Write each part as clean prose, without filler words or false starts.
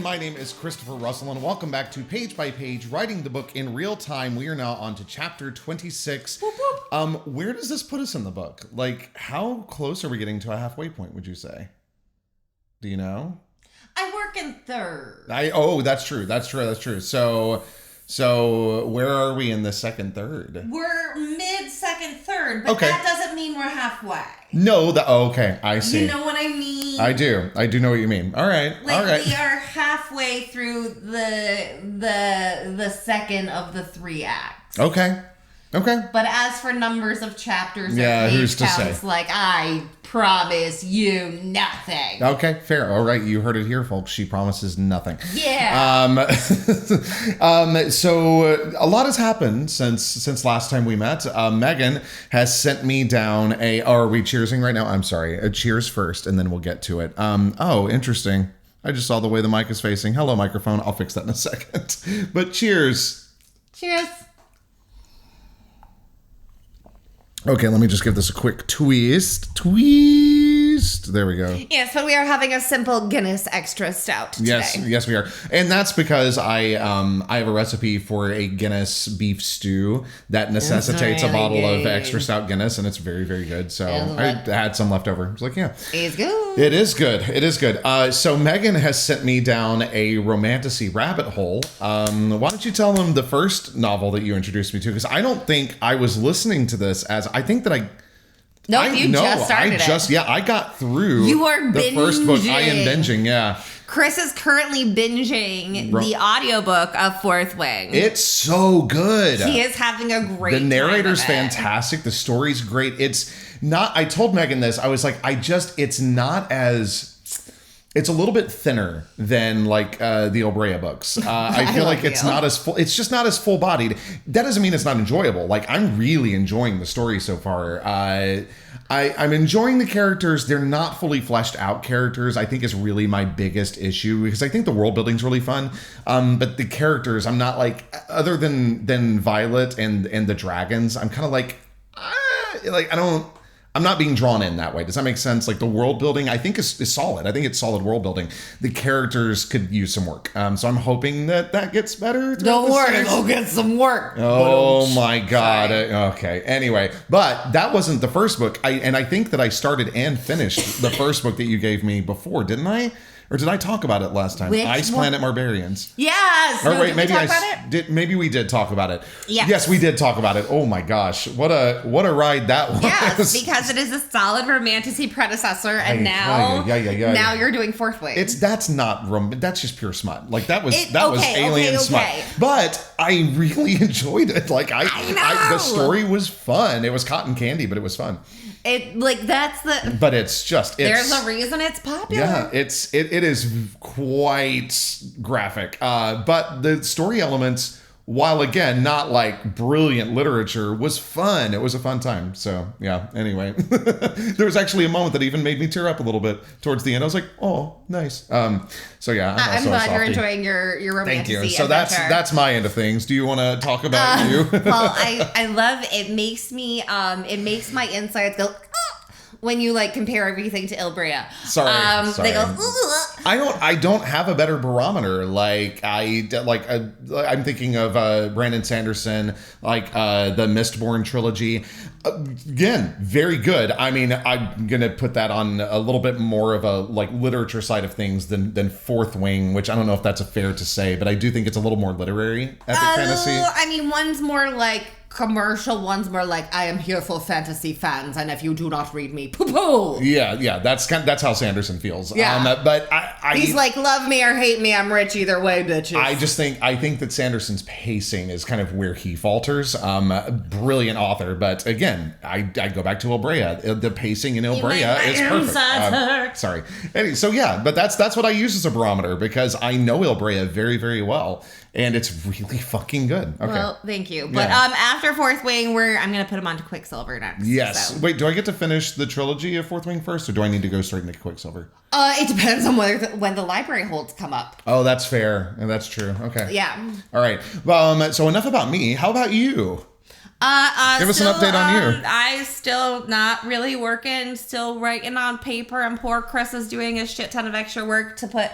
my name is Christopher Russell, and welcome back to Page by Page, writing the book in real time. We are now on to chapter 26. Whoop, whoop. Where does this put us in the book? Like, how close are we getting to a halfway point, would you say? Do you know? I work in third. That's true. So where are we in the second third? We're mid-second third, but Okay. that doesn't mean we're halfway. No, okay, I see. You know what I mean? I do know what you mean. All right. We are halfway through the second of the 3 acts. Okay. But as for numbers of chapters, yeah, or page who's to counts, say? like, I promise you nothing. Okay, fair. All right, you heard it here, folks. She promises nothing. Yeah. So a lot has happened since last time we met. Megan has sent me down are we cheersing right now? I'm sorry. A cheers first, and then we'll get to it. Interesting. I just saw the way the mic is facing. Hello, microphone. I'll fix that in a second. But cheers. Cheers. Okay, let me just give this a quick twist. There we go. Yes, but we are having a simple Guinness Extra Stout today. Yes, we are. And that's because I have a recipe for a Guinness beef stew that necessitates a bottle of extra stout Guinness, and it's very, very good. So I had some left over. I was like, yeah. It's good. It is good. So Megan has sent me down a romantasy rabbit hole. Why don't you tell them the first novel that you introduced me to? Because I don't think I was listening to this I think that I... just started it. Yeah, I got through the first book. I am binging, yeah. Chris is currently binging the audiobook of Fourth Wing. It's so good. He is having a great time. The narrator's fantastic. The story's great. It's not... I told Megan this. I was like, it's not as... It's a little bit thinner than like the Obrea books. I feel like it's not as full. It's just not as full bodied. That doesn't mean it's not enjoyable. Like, I'm really enjoying the story so far. I'm enjoying the characters. They're not fully fleshed out characters, I think, is really my biggest issue, because I think the world building's really fun. But the characters, I'm not like, other than Violet and the dragons, I'm kind of like I'm not being drawn in that way. Does that make sense? Like, the world building, I think, is solid. I think it's solid world building. The characters could use some work. So I'm hoping that gets better. Don't worry, go get some work. Oh my God. Okay. Anyway, but that wasn't the first book. I think that I started and finished the first book that you gave me before, didn't I? Or did I talk about it last time? Ice Planet Barbarians. Yes. Or wait, maybe maybe we did talk about it. Yes, we did talk about it. Oh my gosh, what a ride that was! Yes, because it is a solid romantasy predecessor, and now you're doing Fourth Wing. That's just pure smut. Like, that was alien smut. But I really enjoyed it. Like, the story was fun. It was cotton candy, but it was fun. But there's a reason it's popular. Yeah, it is quite graphic. But the story elements, while again not like brilliant literature, was fun. It was a fun time. So yeah. Anyway, there was actually a moment that even made me tear up a little bit towards the end. I was like, oh, nice. So yeah, I'm glad you're enjoying your romantasy. Thank you. So that's my end of things. Do you want to talk about you? Well, I love it. Makes me it makes my insides go. When you like compare everything to Ilbrea. Sorry. They go, ugh. I don't have a better barometer. I'm thinking of Brandon Sanderson, the Mistborn trilogy. Again, very good. I mean, I'm gonna put that on a little bit more of a literature side of things than Fourth Wing, which I don't know if that's fair to say, but I do think it's a little more literary epic fantasy. I mean, one's more like commercial, one's more like, I am here for fantasy fans, and if you do not read me, poo-poo. Yeah, that's how Sanderson feels. Yeah. But he's like, love me or hate me, I'm rich either way, bitches. I think that Sanderson's pacing is kind of where he falters. Brilliant author, but again, I go back to Ilbrea. The pacing in Ilbrea is perfect. Sorry. Anyway, so yeah, but that's what I use as a barometer, because I know Ilbrea very, very well. And it's really fucking good. Okay. Well, thank you. But after Fourth Wing, I'm going to put him onto Quicksilver next. Yes. So. Wait, do I get to finish the trilogy of Fourth Wing first, or do I need to go straight into Quicksilver? It depends on when the library holds come up. Oh, that's fair. And that's true. Okay. Yeah. All right. So enough about me. How about you? Give us an update on you. I still not really working, still writing on paper, and poor Chris is doing a shit ton of extra work to put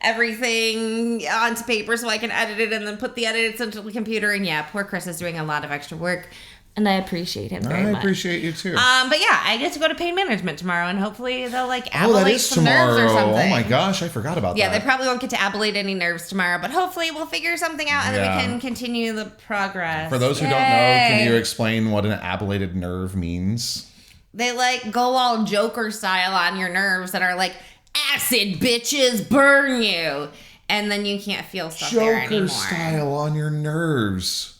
everything onto paper so I can edit it and then put the edits into the computer. And yeah, poor Chris is doing a lot of extra work. And I appreciate him very much. I appreciate you too. But yeah, I get to go to pain management tomorrow, and hopefully they'll ablate some nerves or something. Oh my gosh, I forgot about that. Yeah, they probably won't get to ablate any nerves tomorrow, but hopefully we'll figure something out and then we can continue the progress. For those who don't know, can you explain what an ablated nerve means? They go all Joker style on your nerves that are acid bitches burn you, and then you can't feel stuff there anymore. Joker style on your nerves.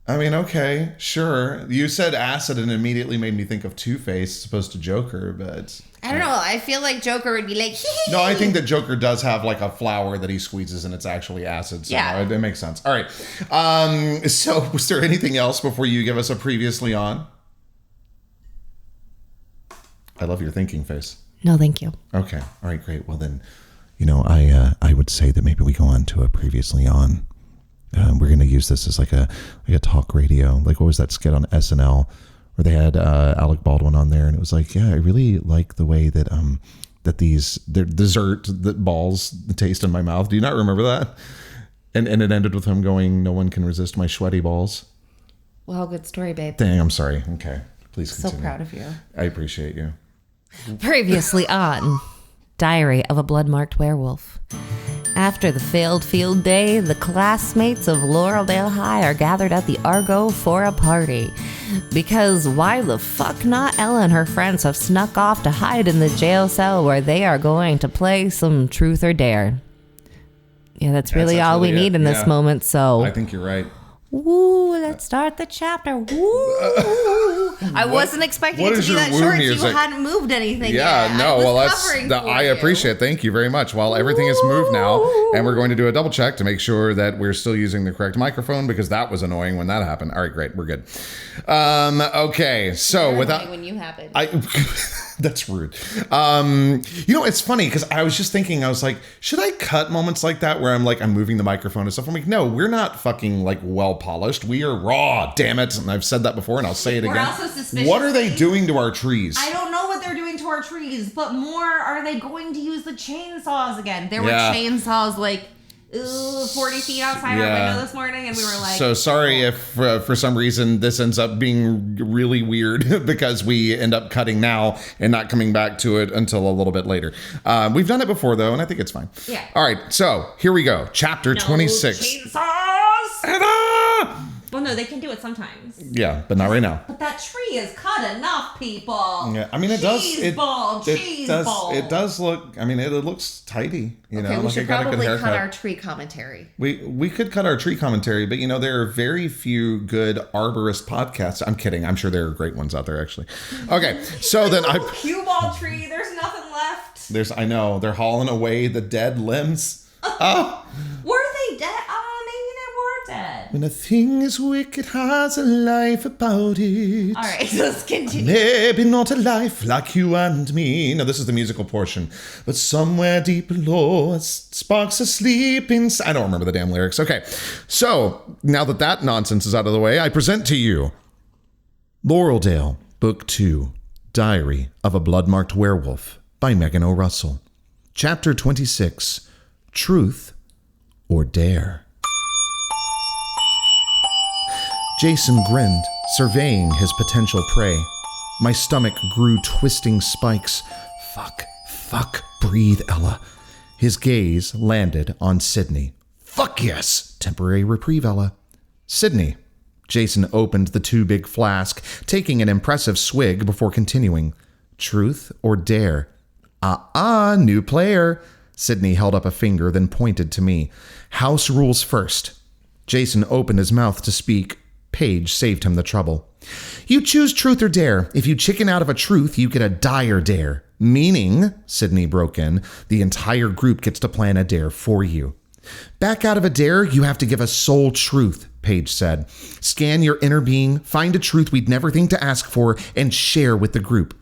I mean, okay, sure. You said acid and immediately made me think of Two-Face as opposed to Joker, but... I don't know. I feel like Joker would be like... No, I think that Joker does have a flower that he squeezes and it's actually acid. So yeah. It makes sense. All right. So was there anything else before you give us a previously on? I love your thinking face. No, thank you. Okay. All right, great. Well then, I would say that maybe we go on to a previously on. We're going to use this as a talk radio. What was that skit on SNL where they had Alec Baldwin on there, and it was I really like the way that they're dessert balls taste in my mouth. Do you not remember that? And it ended with him going, "No one can resist my sweaty balls." Well, good story, babe. Dang, I'm sorry. Okay, please continue. So proud of you. I appreciate you. Previously on Diary of a Blood-Marked Werewolf. After the failed field day, the classmates of Laureldale High are gathered at the Argo for a party. Because why the fuck not? Ella and her friends have snuck off to hide in the jail cell where they are going to play some truth or dare. Yeah, that's really all we need in this moment, so... I think you're right. Woo, let's start the chapter. Woo! I wasn't expecting it to be that short if you hadn't moved anything yet. No, I appreciate it. Thank you very much. Well, everything is moved now, and we're going to do a double check to make sure that we're still using the correct microphone, because that was annoying when that happened. All right, great. We're good. Okay, so without... when you happened. That's rude. It's funny because I was just thinking, I was like, should I cut moments like that where I'm moving the microphone and stuff? I'm like, no, we're not fucking well polished. We are raw, damn it. And I've said that before and I'll say it again. Also suspicious. What are they doing to our trees? I don't know what they're doing to our trees, but more, are they going to use the chainsaws again? There were chainsaws 40 feet outside our window this morning, and we were like... So sorry if for some reason this ends up being really weird because we end up cutting now and not coming back to it until a little bit later. We've done it before, though, and I think it's fine. Yeah. All right, so here we go. Chapter 26. Chainsaws! Anna! Well, no, they can do it sometimes. Yeah, but not right now. But that tree is cut enough, people. Yeah, I mean, it does look, I mean, it looks tidy. We should probably cut our tree commentary. We could cut our tree commentary, but, there are very few good arborist podcasts. I'm kidding. I'm sure there are great ones out there, actually. Okay, so then cue ball tree, there's nothing left. I know, they're hauling away the dead limbs. Oh. Were they dead? Dead. When a thing is wicked has a life about it. All right, let's continue. Maybe not a life like you and me. No, this is the musical portion. But somewhere deep below, sparks asleep inside. I don't remember the damn lyrics. Okay, so now that nonsense is out of the way, I present to you Laureldale, Book 2, Diary of a Blood-Marked Werewolf by Megan O. Russell. Chapter 26, Truth or Dare. Jason grinned, surveying his potential prey. My stomach grew twisting spikes. Fuck, breathe, Ella. His gaze landed on Sydney. Fuck yes, temporary reprieve, Ella. Sydney. Jason opened the too big flask, taking an impressive swig before continuing. Truth or dare? New player. Sydney held up a finger, then pointed to me. House rules first. Jason opened his mouth to speak. Paige saved him the trouble. You choose truth or dare. If you chicken out of a truth, you get a dire dare. Meaning, Sydney broke in, the entire group gets to plan a dare for you. Back out of a dare, you have to give a sole truth, Paige said. Scan your inner being, find a truth we'd never think to ask for, and share with the group.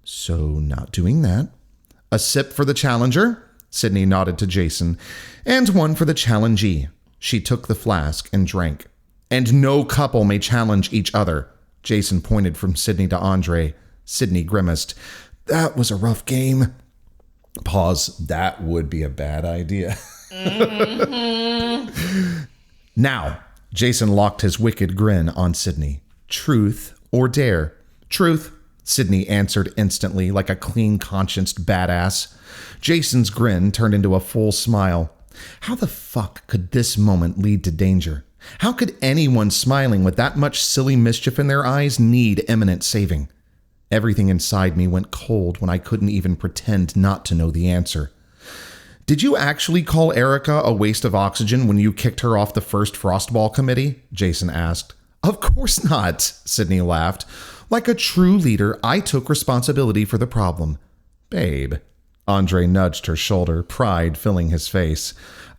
So, not doing that. A sip for the challenger, Sydney nodded to Jason, and one for the challengee. She took the flask and drank. And no couple may challenge each other. Jason pointed from Sydney to Andre. Sydney grimaced. That was a rough game. Pause. That would be a bad idea. Now, Jason locked his wicked grin on Sydney. Truth or dare? Truth, Sydney answered instantly like a clean-conscienced badass. Jason's grin turned into a full smile. How the fuck could this moment lead to danger? How could anyone smiling with that much silly mischief in their eyes need imminent saving? Everything inside me went cold when I couldn't even pretend not to know the answer. Did you actually call Erica a waste of oxygen when you kicked her off the first Frostball committee? Jason asked. Of course not, Sydney laughed. Like a true leader, I took responsibility for the problem. Babe. Andre nudged her shoulder, pride filling his face.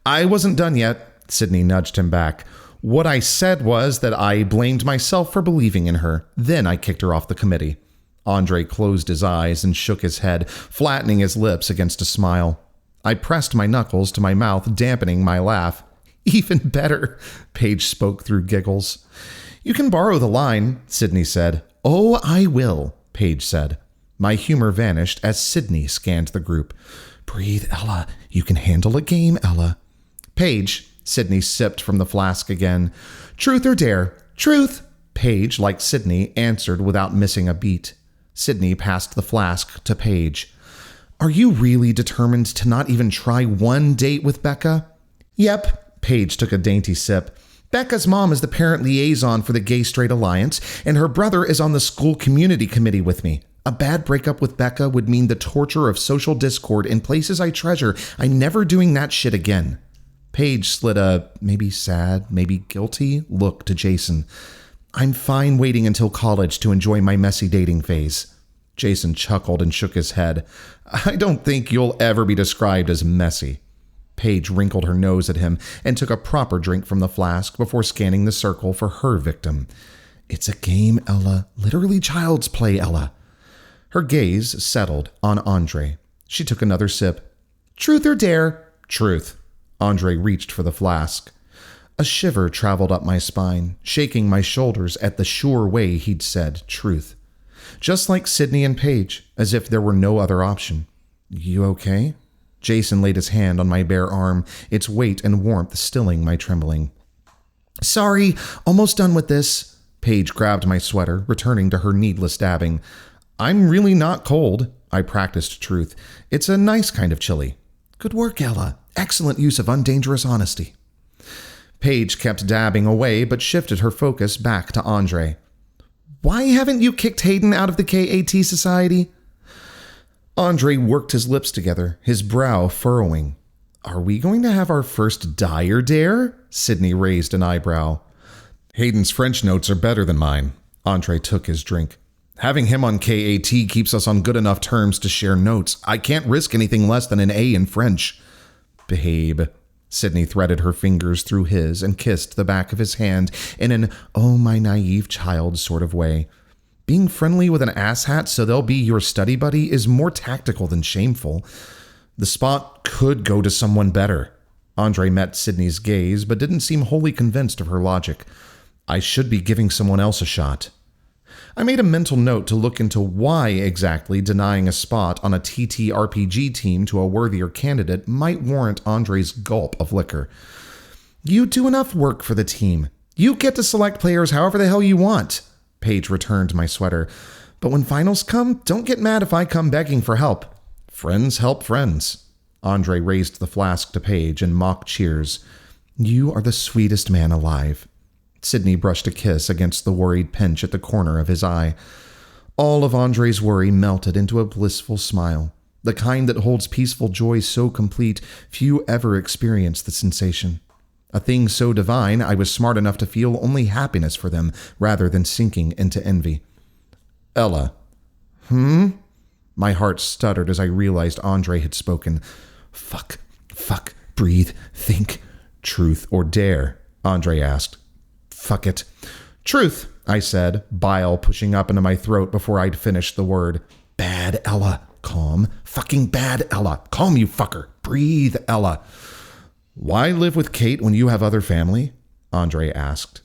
I wasn't done yet, Sydney nudged him back. What I said was that I blamed myself for believing in her. Then I kicked her off the committee. Andre closed his eyes and shook his head, flattening his lips against a smile. I pressed my knuckles to my mouth, dampening my laugh. Even better, Paige spoke through giggles. You can borrow the line, Sydney said. Oh, I will, Paige said. My humor vanished as Sydney scanned the group. Breathe, Ella. You can handle a game, Ella. Paige, Sydney sipped from the flask again. Truth or dare? Truth. Paige, like Sydney, answered without missing a beat. Sydney passed the flask to Paige. Are you really determined to not even try one date with Becca? Yep. Paige took a dainty sip. Becca's mom is the parent liaison for the Gay Straight Alliance, and her brother is on the school community committee with me. A bad breakup with Becca would mean the torture of social discord in places I treasure. I'm never doing that shit again. Paige slid a maybe sad, maybe guilty look to Jason. I'm fine waiting until college to enjoy my messy dating phase. Jason chuckled and shook his head. I don't think you'll ever be described as messy. Paige wrinkled her nose at him and took a proper drink from the flask before scanning the circle for her victim. It's a game, Ella. Literally child's play, Ella. Her gaze settled on Andre. She took another sip. Truth or dare? Truth. Andre reached for the flask. A shiver traveled up my spine, shaking my shoulders at the sure way he'd said truth. Just like Sydney and Paige, as if there were no other option. You okay? Jason laid his hand on my bare arm, its weight and warmth stilling my trembling. Sorry, almost done with this. Paige grabbed my sweater, returning to her needless dabbing. I'm really not cold, I practiced truth. It's a nice kind of chilly. Good work, Ella. Excellent use of undangerous honesty. Paige kept dabbing away, but shifted her focus back to Andre. Why haven't you kicked Hayden out of the KAT Society? Andre worked his lips together, his brow furrowing. Are we going to have our first dire dare? Sydney raised an eyebrow. Hayden's French notes are better than mine. Andre took his drink. Having him on KAT keeps us on good enough terms to share notes. I can't risk anything less than an A in French. Babe. Sydney threaded her fingers through his and kissed the back of his hand in an oh my naive child sort of way. Being friendly with an asshat so they'll be your study buddy is more tactical than shameful. The spot could go to someone better. Andre met Sydney's gaze but didn't seem wholly convinced of her logic. I should be giving someone else a shot. I made a mental note to look into why exactly denying a spot on a TTRPG team to a worthier candidate might warrant Andre's gulp of liquor. You do enough work for the team. You get to select players however the hell you want. Paige returned my sweater. But when finals come, don't get mad if I come begging for help. Friends help friends. Andre raised the flask to Paige and mock cheers. You are the sweetest man alive. Sydney brushed a kiss against the worried pinch at the corner of his eye. All of Andre's worry melted into a blissful smile, the kind that holds peaceful joy so complete few ever experience the sensation. A thing so divine I was smart enough to feel only happiness for them rather than sinking into envy. Ella. My heart stuttered as I realized Andre had spoken. Fuck, breathe, think. Truth or dare? Andre asked. Fuck it. Truth, I said, bile pushing up into my throat before I'd finished the word. Bad Ella. Calm. Fucking bad Ella. Calm, you fucker. Breathe, Ella. Why live with Kate when you have other family? Andre asked.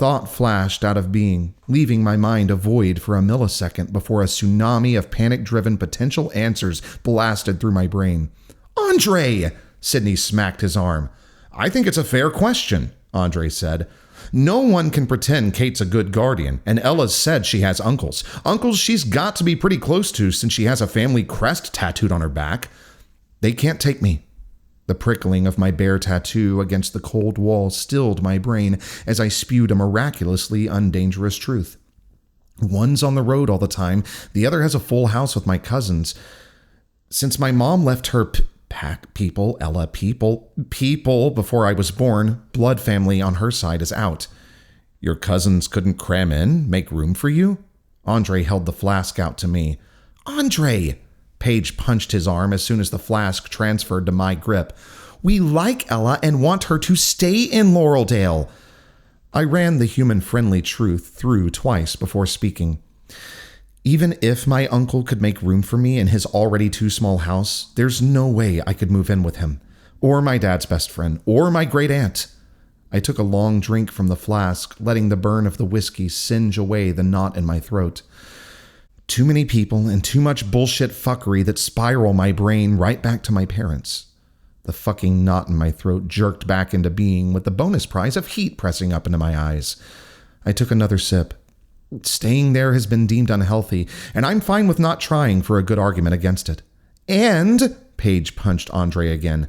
Thought flashed out of being, leaving my mind a void for a millisecond before a tsunami of panic-driven potential answers blasted through my brain. Andre! Sydney smacked his arm. I think it's a fair question, Andre said. No one can pretend Kate's a good guardian, and Ella's said she has uncles. Uncles she's got to be pretty close to since she has a family crest tattooed on her back. They can't take me. The prickling of my bear tattoo against the cold wall stilled my brain as I spewed a miraculously undangerous truth. One's on the road all the time, the other has a full house with my cousins. Since my mom left her Ella people before I was born, blood family on her side is out. Your cousins couldn't cram in, make room for you? Andre held the flask out to me. Andre! Paige punched his arm as soon as the flask transferred to my grip. We like Ella and want her to stay in Laureldale. I ran the human-friendly truth through twice before speaking. Even if my uncle could make room for me in his already too small house, there's no way I could move in with him, or my dad's best friend, or my great aunt. I took a long drink from the flask, letting the burn of the whiskey singe away the knot in my throat. Too many people and too much bullshit fuckery that spiral my brain right back to my parents. The fucking knot in my throat jerked back into being with the bonus prize of heat pressing up into my eyes. I took another sip. Staying there has been deemed unhealthy, and I'm fine with not trying for a good argument against it. And, Paige punched Andre again,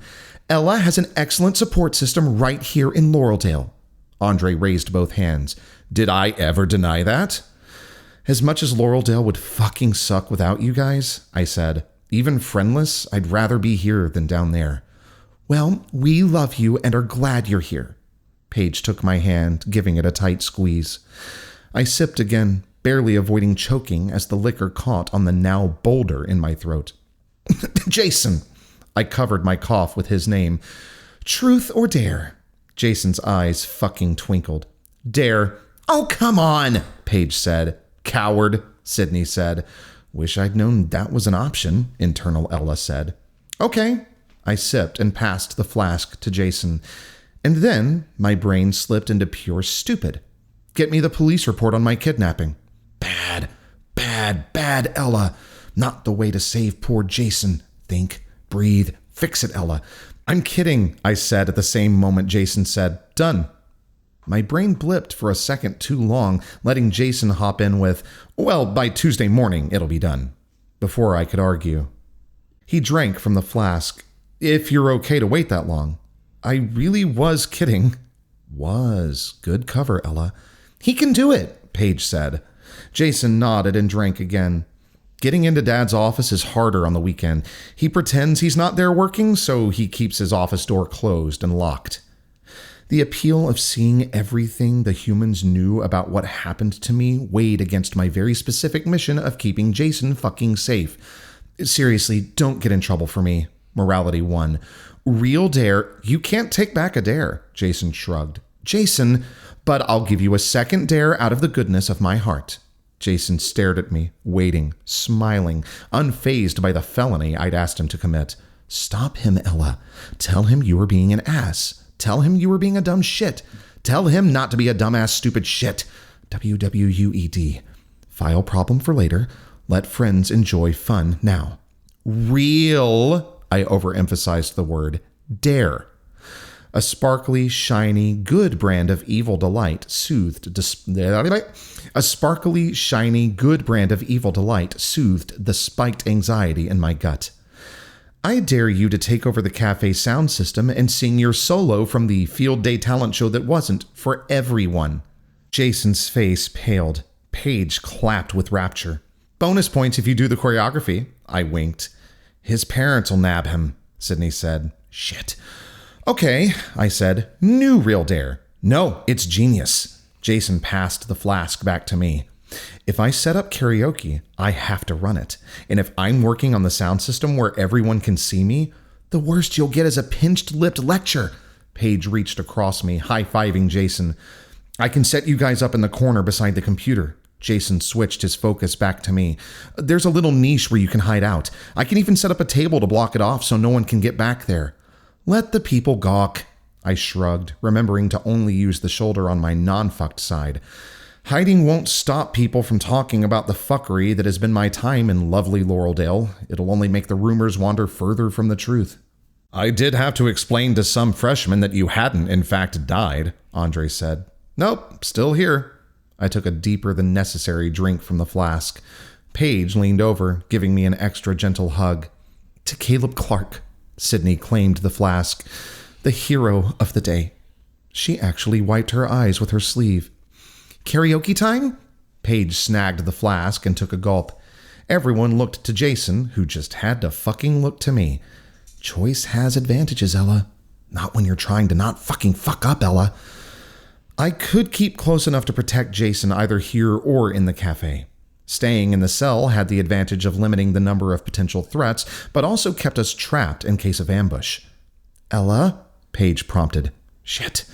Ella has an excellent support system right here in Laureldale. Andre raised both hands. Did I ever deny that? As much as Laureldale would fucking suck without you guys, I said, even friendless, I'd rather be here than down there. Well, we love you and are glad you're here. Paige took my hand, giving it a tight squeeze. I sipped again, barely avoiding choking as the liquor caught on the now boulder in my throat. Jason! I covered my cough with his name. Truth or dare? Jason's eyes fucking twinkled. Dare. Oh, come on, Paige said. Coward, Sydney said. Wish I'd known that was an option, internal Ella said. Okay. I sipped and passed the flask to Jason. And then my brain slipped into pure stupid. Get me the police report on my kidnapping. Bad, bad, bad, Ella. Not the way to save poor Jason. Think, breathe, fix it, Ella. I'm kidding, I said at the same moment Jason said, done. My brain blipped for a second too long, letting Jason hop in with, well, by Tuesday morning, it'll be done. Before I could argue. He drank from the flask. If you're okay to wait that long. I really was kidding. Was. Good cover, Ella. He can do it, Paige said. Jason nodded and drank again. Getting into Dad's office is harder on the weekend. He pretends he's not there working, so he keeps his office door closed and locked. The appeal of seeing everything the humans knew about what happened to me weighed against my very specific mission of keeping Jason fucking safe. Seriously, don't get in trouble for me. Morality 1. Real dare. You can't take back a dare, Jason shrugged. Jason, but I'll give you a second dare out of the goodness of my heart. Jason stared at me, waiting, smiling, unfazed by the felony I'd asked him to commit. Stop him, Ella. Tell him you were being an ass. Tell him you were being a dumb shit. Tell him not to be a dumbass stupid shit. WWUED. File problem for later. Let friends enjoy fun now. Real, I overemphasized the word, dare. A sparkly, shiny, good brand of evil delight soothed the spiked anxiety in my gut. I dare you to take over the cafe sound system and sing your solo from the field day talent show that wasn't for everyone. Jason's face paled. Paige clapped with rapture. Bonus points if you do the choreography, I winked. His parents will nab him, Sydney said. Shit. Okay, I said. New real dare. No, it's genius. Jason passed the flask back to me. If I set up karaoke, I have to run it. And if I'm working on the sound system where everyone can see me, the worst you'll get is a pinched-lipped lecture. Paige reached across me, high-fiving Jason. I can set you guys up in the corner beside the computer. Jason switched his focus back to me. There's a little niche where you can hide out. I can even set up a table to block it off so no one can get back there. Let the people gawk. I shrugged, remembering to only use the shoulder on my non-fucked side. Hiding won't stop people from talking about the fuckery that has been my time in lovely Laureldale. It'll only make the rumors wander further from the truth. I did have to explain to some freshmen that you hadn't, in fact, died, Andre said. Nope, still here. I took a deeper than necessary drink from the flask. Paige leaned over, giving me an extra gentle hug. To Caleb Clark, Sydney claimed the flask. The hero of the day. She actually wiped her eyes with her sleeve. Karaoke time? Paige snagged the flask and took a gulp. Everyone looked to Jason, who just had to fucking look to me. Choice has advantages, Ella. Not when you're trying to not fucking fuck up, Ella. I could keep close enough to protect Jason either here or in the cafe. Staying in the cell had the advantage of limiting the number of potential threats, but also kept us trapped in case of ambush. Ella? Paige prompted. Shit.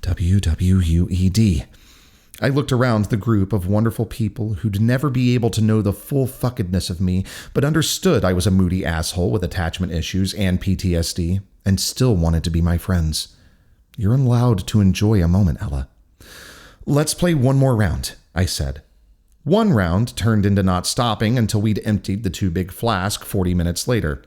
WWUED. I looked around the group of wonderful people who'd never be able to know the full fuckedness of me, but understood I was a moody asshole with attachment issues and PTSD, and still wanted to be my friends. You're allowed to enjoy a moment, Ella. Let's play one more round, I said. One round turned into not stopping until we'd emptied the 2 big flask 40 minutes later.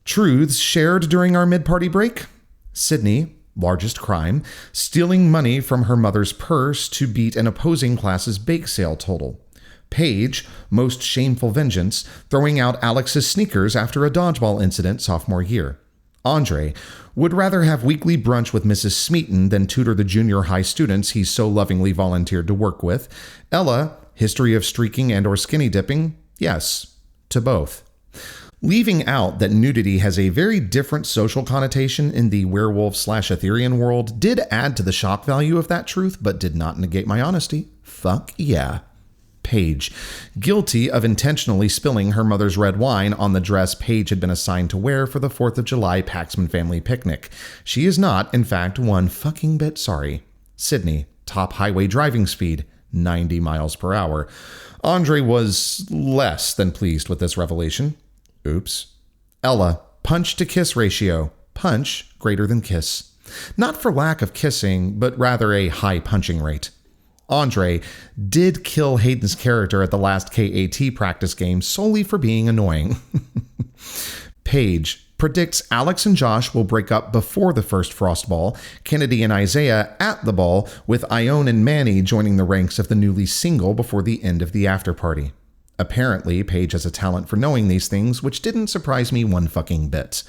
Truths shared during our mid-party break? Sydney, largest crime, stealing money from her mother's purse to beat an opposing class's bake sale total. Paige, most shameful vengeance, throwing out Alex's sneakers after a dodgeball incident sophomore year. Andre would rather have weekly brunch with Mrs. Smeaton than tutor the junior high students he so lovingly volunteered to work with. Ella, history of streaking and or skinny dipping? Yes, to both. Leaving out that nudity has a very different social connotation in the werewolf/Etherean world did add to the shock value of that truth, but did not negate my honesty. Fuck yeah. Paige, guilty of intentionally spilling her mother's red wine on the dress Paige had been assigned to wear for the 4th of July Paxman family picnic. She is not, in fact, one fucking bit sorry. Sydney, top highway driving speed, 90 miles per hour. Andre was less than pleased with this revelation. Oops. Ella, punch to kiss ratio. Punch greater than kiss. Not for lack of kissing, but rather a high punching rate. Andre did kill Hayden's character at the last KAT practice game solely for being annoying. Paige predicts Alex and Josh will break up before the first Frost Ball, Kennedy and Isaiah at the ball, with Ione and Manny joining the ranks of the newly single before the end of the after party. Apparently, Paige has a talent for knowing these things, which didn't surprise me one fucking bit.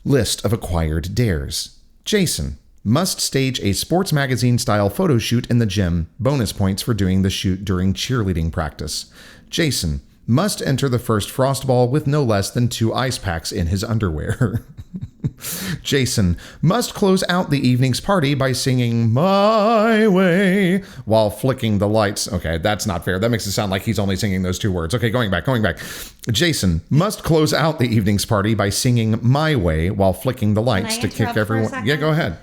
List of acquired dares. Jason must stage a sports magazine-style photo shoot in the gym. Bonus points for doing the shoot during cheerleading practice. Jason must enter the first Frost Ball with no less than 2 ice packs in his underwear. Jason must close out the evening's party by singing My Way while flicking the lights. Okay, that's not fair. That makes it sound like he's only singing those 2 words. Okay, going back. Jason must close out the evening's party by singing My Way while flicking the lights to kick everyone. Yeah, go ahead.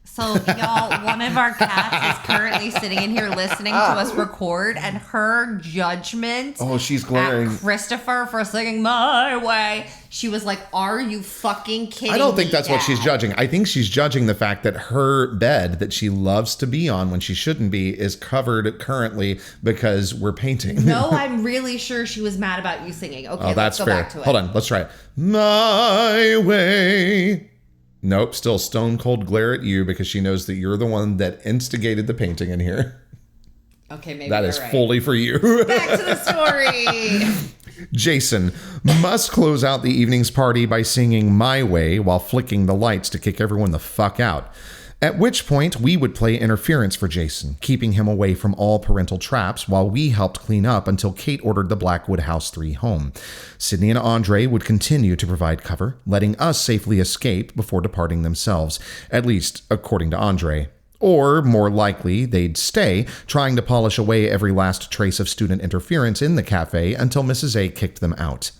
So, y'all, one of our cats is currently sitting in here listening to us record, and her judgment she's glaring at Christopher for singing My Way, she was like, are you fucking kidding me? I don't think that's what she's judging. I think she's judging the fact that her bed that she loves to be on when she shouldn't be is covered currently because we're painting. No, I'm really sure she was mad about you singing. Okay, that's let's go fair. back to it. Hold on, let's try it. My Way. Nope, still stone cold glare at you because she knows that you're the one that instigated the painting in here. Okay, maybe that you're is right. fully for you. Back to the story. Jason must close out the evening's party by singing My Way while flicking the lights to kick everyone the fuck out. At which point, we would play interference for Jason, keeping him away from all parental traps while we helped clean up until Kate ordered the Blackwood House 3 home. Sydney and Andre would continue to provide cover, letting us safely escape before departing themselves, at least according to Andre. Or, more likely, they'd stay, trying to polish away every last trace of student interference in the cafe until Mrs. A kicked them out.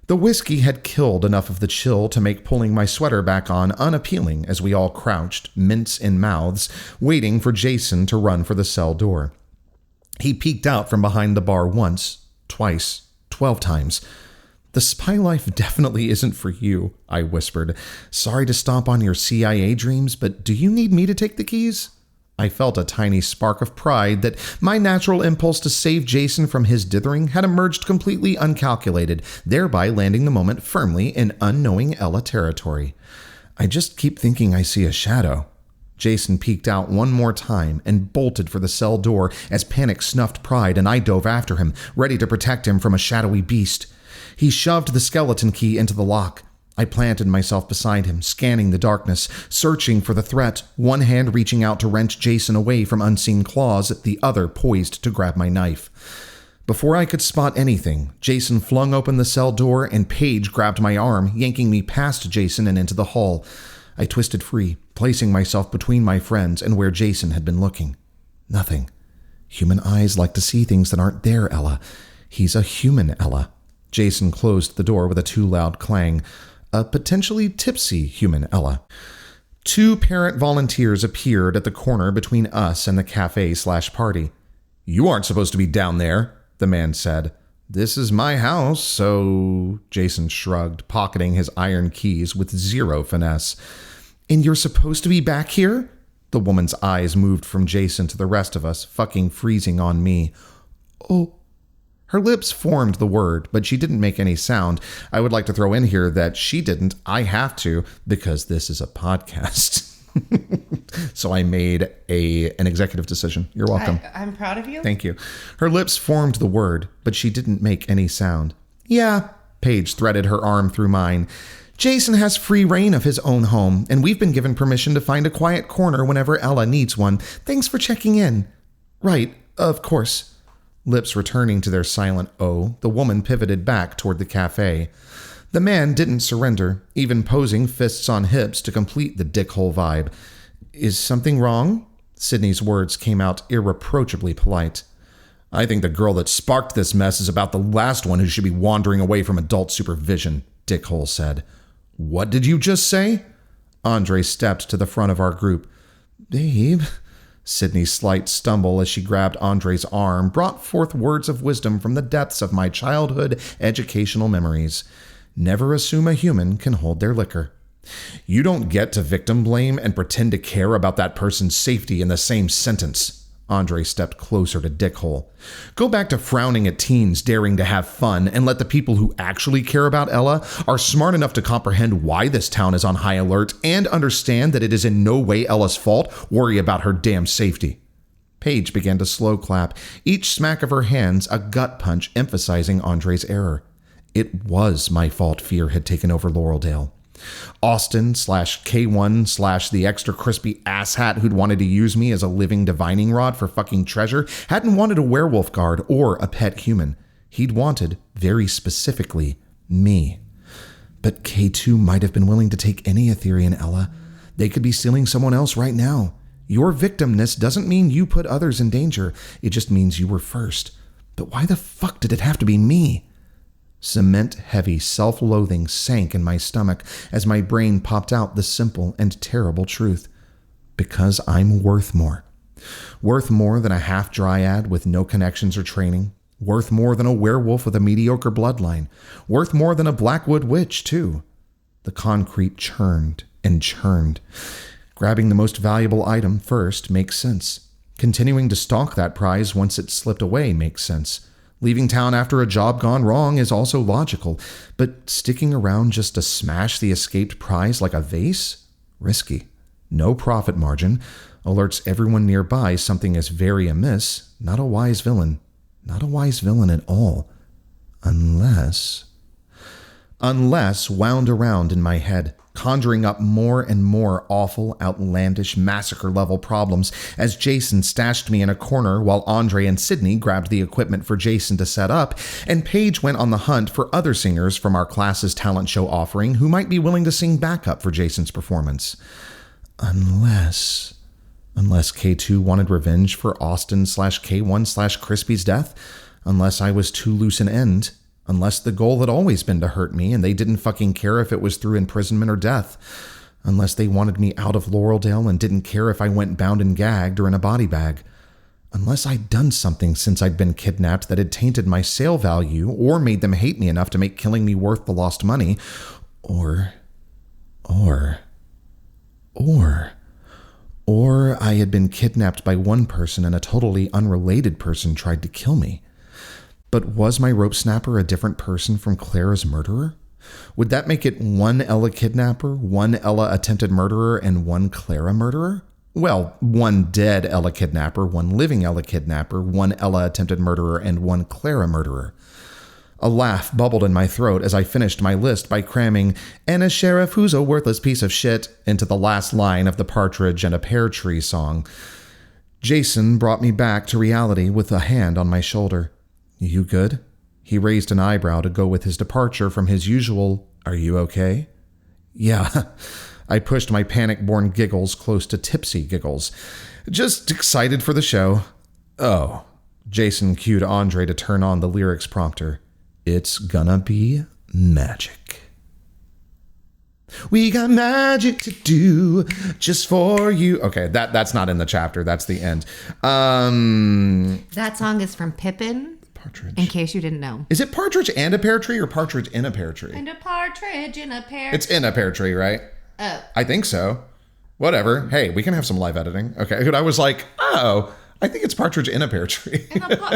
The whiskey had killed enough of the chill to make pulling my sweater back on unappealing as we all crouched, mints in mouths, waiting for Jason to run for the cell door. He peeked out from behind the bar once, twice, 12 times. The spy life definitely isn't for you, I whispered. Sorry to stomp on your CIA dreams, but do you need me to take the keys? I felt a tiny spark of pride that my natural impulse to save Jason from his dithering had emerged completely uncalculated, thereby landing the moment firmly in unknowing Ella territory. I just keep thinking I see a shadow. Jason peeked out one more time and bolted for the cell door as panic snuffed pride and I dove after him, ready to protect him from a shadowy beast. He shoved the skeleton key into the lock. I planted myself beside him, scanning the darkness, searching for the threat, one hand reaching out to wrench Jason away from unseen claws, the other poised to grab my knife. Before I could spot anything, Jason flung open the cell door and Paige grabbed my arm, yanking me past Jason and into the hall. I twisted free, placing myself between my friends and where Jason had been looking. Nothing. Human eyes like to see things that aren't there, Ella. He's a human, Ella. Jason closed the door with a too loud clang. A potentially tipsy human Ella. 2 parent volunteers appeared at the corner between us and the cafe/party. You aren't supposed to be down there, the man said. This is my house, so... Jason shrugged, pocketing his iron keys with zero finesse. And you're supposed to be back here? The woman's eyes moved from Jason to the rest of us, fucking freezing on me. Oh. Her lips formed the word, but she didn't make any sound. I would like to throw in here that she didn't. I have to, because this is a podcast. So I made an executive decision. You're welcome. I'm proud of you. Thank you. Her lips formed the word, but she didn't make any sound. Yeah, Paige threaded her arm through mine. Jason has free reign of his own home, and we've been given permission to find a quiet corner whenever Ella needs one. Thanks for checking in. Right, of course. Lips returning to their silent O, the woman pivoted back toward the cafe. The man didn't surrender, even posing fists on hips to complete the dickhole vibe. Is something wrong? Sydney's words came out irreproachably polite. I think the girl that sparked this mess is about the last one who should be wandering away from adult supervision, Dickhole said. What did you just say? Andre stepped to the front of our group. Babe... Sydney's slight stumble as she grabbed Andre's arm brought forth words of wisdom from the depths of my childhood educational memories. Never assume a human can hold their liquor. You don't get to victim blame and pretend to care about that person's safety in the same sentence. Andre stepped closer to Dickhole. Go back to frowning at teens daring to have fun and let the people who actually care about Ella are smart enough to comprehend why this town is on high alert and understand that it is in no way Ella's fault worry about her damn safety. Paige began to slow clap, each smack of her hands a gut punch emphasizing Andre's error. It was my fault fear had taken over Laureldale. Austin/K1/the extra crispy asshat who'd wanted to use me as a living divining rod for fucking treasure hadn't wanted a werewolf guard or a pet human. He'd wanted, very specifically, me. But K2 might have been willing to take any Etherean, Ella. They could be stealing someone else right now. Your victimness doesn't mean you put others in danger. It just means you were first. But why the fuck did it have to be me? Cement-heavy self-loathing sank in my stomach as my brain popped out the simple and terrible truth. Because I'm worth more. Worth more than a half-dryad with no connections or training. Worth more than a werewolf with a mediocre bloodline. Worth more than a Blackwood witch, too. The concrete churned and churned. Grabbing the most valuable item first makes sense. Continuing to stalk that prize once it slipped away makes sense. Leaving town after a job gone wrong is also logical, but sticking around just to smash the escaped prize like a vase? Risky. No profit margin. Alerts everyone nearby something is very amiss. Not a wise villain. Not a wise villain at all. Unless wound around in my head, conjuring up more and more awful, outlandish, massacre-level problems as Jason stashed me in a corner while Andre and Sydney grabbed the equipment for Jason to set up, and Paige went on the hunt for other singers from our class's talent show offering who might be willing to sing backup for Jason's performance. Unless K2 wanted revenge for Austin/K1/Crispy's death, unless I was too loose an end, unless the goal had always been to hurt me and they didn't fucking care if it was through imprisonment or death, unless they wanted me out of Laureldale and didn't care if I went bound and gagged or in a body bag, Unless I'd done something since I'd been kidnapped that had tainted my sale value or made them hate me enough to make killing me worth the lost money. Or I had been kidnapped by one person and a totally unrelated person tried to kill me. But was my rope snapper a different person from Clara's murderer? Would that make it one Ella kidnapper, one Ella attempted murderer, and one Clara murderer? Well, one dead Ella kidnapper, one living Ella kidnapper, one Ella attempted murderer, and one Clara murderer. A laugh bubbled in my throat as I finished my list by cramming, "And a sheriff who's a worthless piece of shit," into the last line of the Partridge and a Pear Tree song. Jason brought me back to reality with a hand on my shoulder. "You good?" He raised an eyebrow to go with his departure from his usual, "Are you okay?" "Yeah." I pushed my panic-born giggles close to tipsy giggles. "Just excited for the show." "Oh." Jason cued Andre to turn on the lyrics prompter. "It's gonna be magic. We got magic to do just for you." Okay, that's not in the chapter. That's the end. That song is from Pippin. Partridge. In case you didn't know. Is it Partridge and a Pear Tree or Partridge in a Pear Tree? And a partridge in a pear. It's in a Pear Tree, right? Oh. I think so. Whatever. Hey, we can have some live editing. Okay. I was like, oh, I think it's Partridge in a Pear Tree.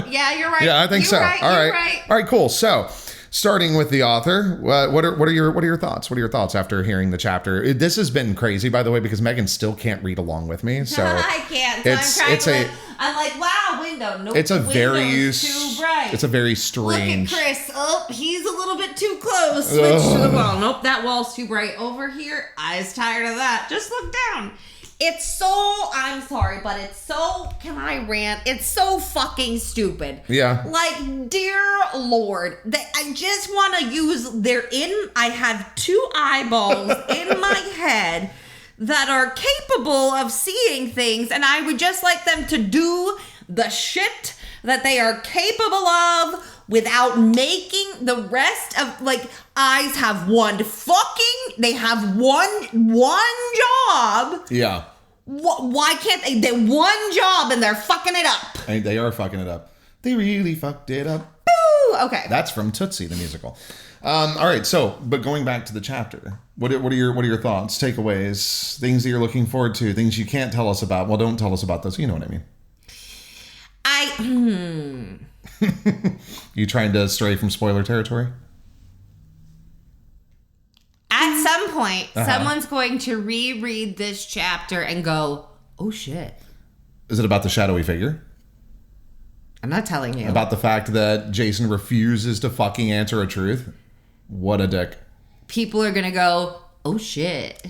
Yeah, you're right. Yeah, I think so. Right, All right. Right. All right, cool. So, starting with the author, what are your thoughts? What are your thoughts after hearing the chapter? This has been crazy, by the way, because Megan still can't read along with me. So I can't. So I'm like, wow, window. Nope. It's a very too bright. It's a very strange. Look at Chris. Oh, he's a little bit too close. Switch to the wall. Nope, that wall's too bright. Over here, I's tired of that. Just look down. It's so, I'm sorry, but it's so, can I rant? It's so fucking stupid. Yeah. Like, dear Lord, I just want to use, I have two eyeballs in my head that are capable of seeing things, and I would just like them to do the shit that they are capable of without making the rest of, like, eyes have they have one job. Yeah. Why can't they? They one job and they're fucking it up. They are fucking it up. They really fucked it up. Boo! Okay. That's from Tootsie, the musical. All right. So, but going back to the chapter, what are your thoughts, takeaways, things that you're looking forward to, things you can't tell us about? Well, don't tell us about those. You know what I mean. You trying to stray from spoiler territory? At some point, someone's going to reread this chapter and go, "Oh shit." Is it about the shadowy figure? I'm not telling you. About the fact that Jason refuses to fucking answer a truth? What a dick. People are going to go, "Oh shit."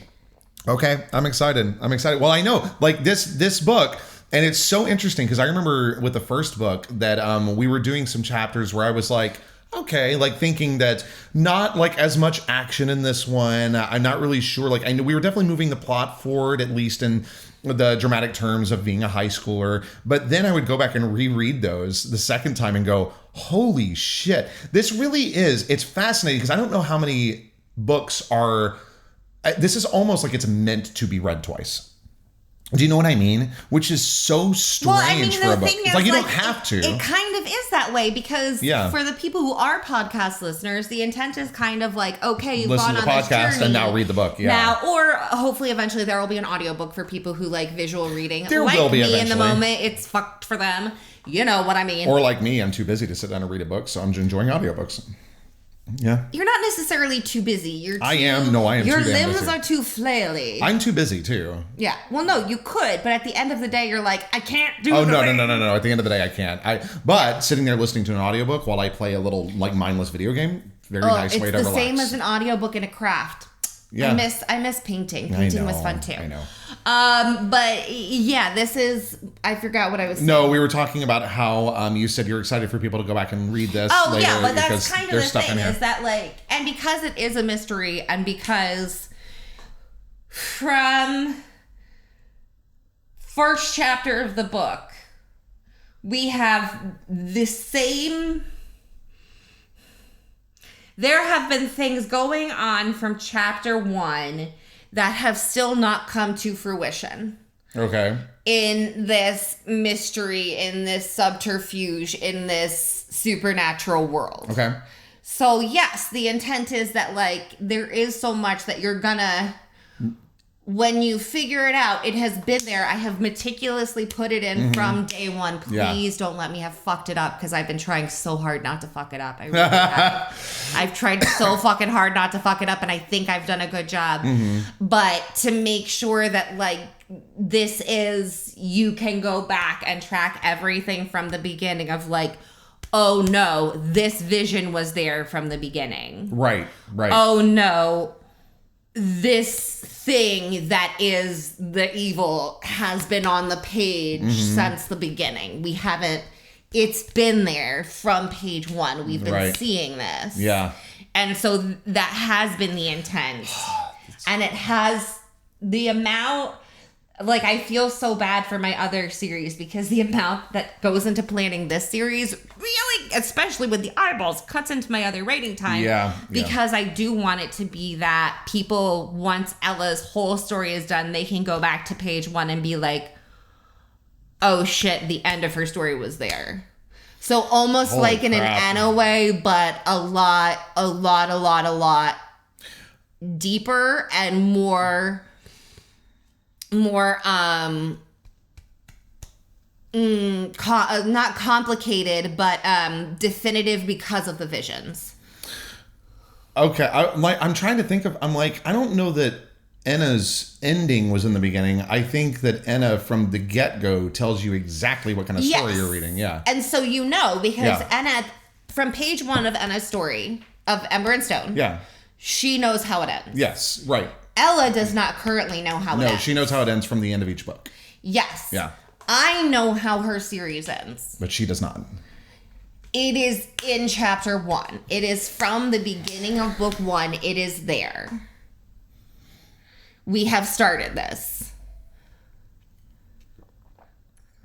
Okay, I'm excited. Well, I know, like this book, and it's so interesting because I remember with the first book that we were doing some chapters where I was like, okay, like thinking that not like as much action in this one. I'm not really sure. Like I know we were definitely moving the plot forward, at least in the dramatic terms of being a high schooler. But then I would go back and reread those the second time and go, holy shit, this really is. It's fascinating because I don't know how many books are. This is almost like it's meant to be read twice. Do you know what I mean? Which is so strange for a book. It's like you don't have to. It kind of is that way because for the people who are podcast listeners, the intent is kind of like, okay, you've listen gone to the on podcast this journey. and now read the book. Yeah. Now, or hopefully eventually there will be an audiobook for people who like visual reading. There will be eventually. In the moment, it's fucked for them. You know what I mean? Or like me, I'm too busy to sit down and read a book, so I'm enjoying audiobooks. Yeah. You're not necessarily too busy. I am too damn busy. Your limbs are too flaily. I'm too busy too. Yeah. Well, no, you could, but at the end of the day, you're like, I can't do no. At the end of the day, I can't. But sitting there listening to an audiobook while I play a little like mindless video game, very nice way to relax. It's the same as an audiobook in a craft. Yeah. I miss painting. Painting was fun too. I know. But yeah, this is, I forgot what I was saying. No, we were talking about how you said you're excited for people to go back and read this later. Yeah, but that's kind of the thing is that like, and because it is a mystery and because from first chapter of the book, we have the same. There have been things going on from chapter 1 that have still not come to fruition. Okay. In this mystery, in this subterfuge, in this supernatural world. Okay. So yes, the intent is that like there is so much that you're gonna, when you figure it out, it has been there. I have meticulously put it in from day one. Please don't let me have fucked it up because I've been trying so hard not to fuck it up. I really have. I've tried so fucking hard not to fuck it up, and I think I've done a good job. But to make sure that like this is, you can go back and track everything from the beginning of like, oh no, this vision was there from the beginning. Right. Oh no, this thing that is the evil has been on the page since the beginning. We haven't, it's been there from page one. We've been seeing this. Yeah. And so that has been the intent. And it has the amount, like I feel so bad for my other series because the amount that goes into planning this series really, especially with the eyeballs, cuts into my other writing time. Yeah. Because I do want it to be that people, once Ella's whole story is done, they can go back to page one and be like, oh shit, the end of her story was there. So almost Holy like in an crap. Anna way, but a lot deeper and more not complicated, but definitive because of the visions. Okay, I'm trying to think of. I'm like, I don't know that Enna's ending was in the beginning. I think that Enna from the get-go tells you exactly what kind of story you're reading. Yeah, and so because Enna, from page one of Enna's story of Ember and Stone, she knows how it ends. Yes, right. Ella does not currently know how it ends. No, she knows how it ends from the end of each book. Yes. Yeah. I know how her series ends. But she does not. It is in chapter one. It is from the beginning of book one. It is there. We have started this.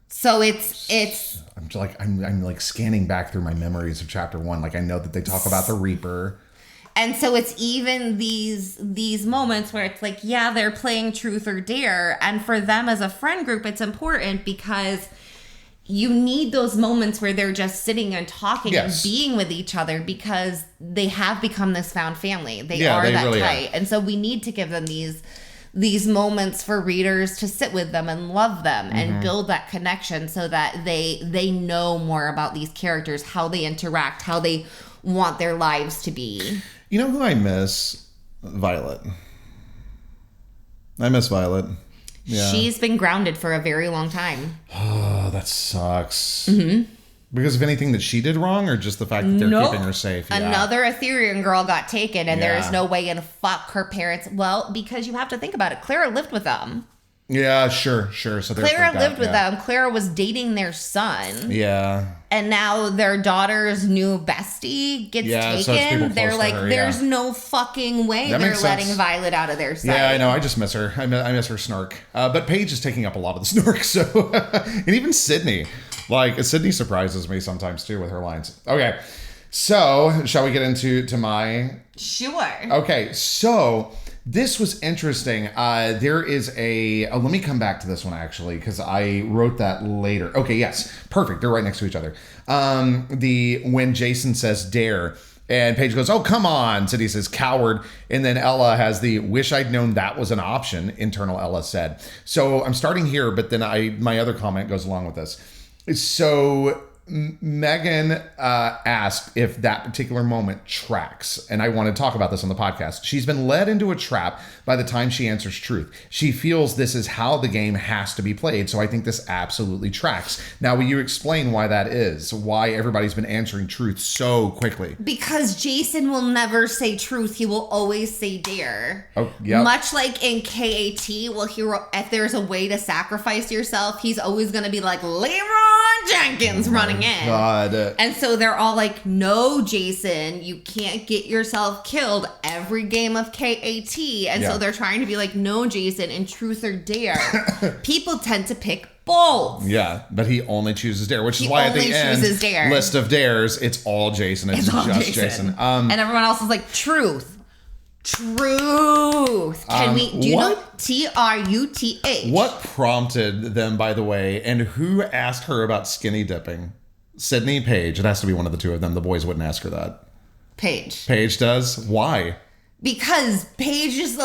So it's I'm like scanning back through my memories of chapter one. Like I know that they talk about the Reaper. And so it's even these moments where it's like, yeah, they're playing truth or dare. And for them as a friend group, it's important because you need those moments where they're just sitting and talking and being with each other because they have become this found family. They are that really tight. And so we need to give them these moments for readers to sit with them and love them and build that connection so that they know more about these characters, how they interact, how they want their lives to be. You know who I miss? Violet. I miss Violet. Yeah. She's been grounded for a very long time. Oh, that sucks. Because of anything that she did wrong, or just the fact that they're keeping her safe? Yeah. Another Etherean girl got taken, and there is no way in fuck her parents. Well, because you have to think about it. Clara lived with them. Yeah, sure. So Clara lived with them. Clara was dating their son. Yeah. And now their daughter's new bestie gets taken. So they're like, there's no fucking way they're letting Violet out of their sight. Yeah, I know. I just miss her. I miss her snark. But Paige is taking up a lot of the snark. So, and even Sydney. Like, Sydney surprises me sometimes too with her lines. Okay. So, shall we get into my... Sure. Okay. So... This was interesting. There is let me come back to this one actually, because I wrote that later. Okay, yes. Perfect. They're right next to each other. When Jason says dare and Paige goes, oh, come on. Sydney says coward. And then Ella has the wish I'd known that was an option, internal Ella said. So I'm starting here, but then my other comment goes along with this. So Megan asked if that particular moment tracks, and I want to talk about this on the podcast. She's been led into a trap by the time she answers truth. She feels this is how the game has to be played, so I think this absolutely tracks. Now, will you explain why that is? Why everybody's been answering truth so quickly? Because Jason will never say truth. He will always say dare. Oh, yeah. Much like in KAT, if there's a way to sacrifice yourself, he's always going to be like, Leroy Jenkins running in. God. And so they're all like, no, Jason, you can't get yourself killed every game of KAT. And so they're trying to be like, no, Jason, in truth or dare. People tend to pick both. Yeah, but he only chooses dare, which is why at the end list of dares, it's all Jason. It's just Jason. And everyone else is like, truth. Truth. Can we do you know Truth? What prompted them, by the way, and who asked her about skinny dipping? Sydney, Paige. It has to be one of the two of them. The boys wouldn't ask her that. Paige. Paige does? Why? Because Paige has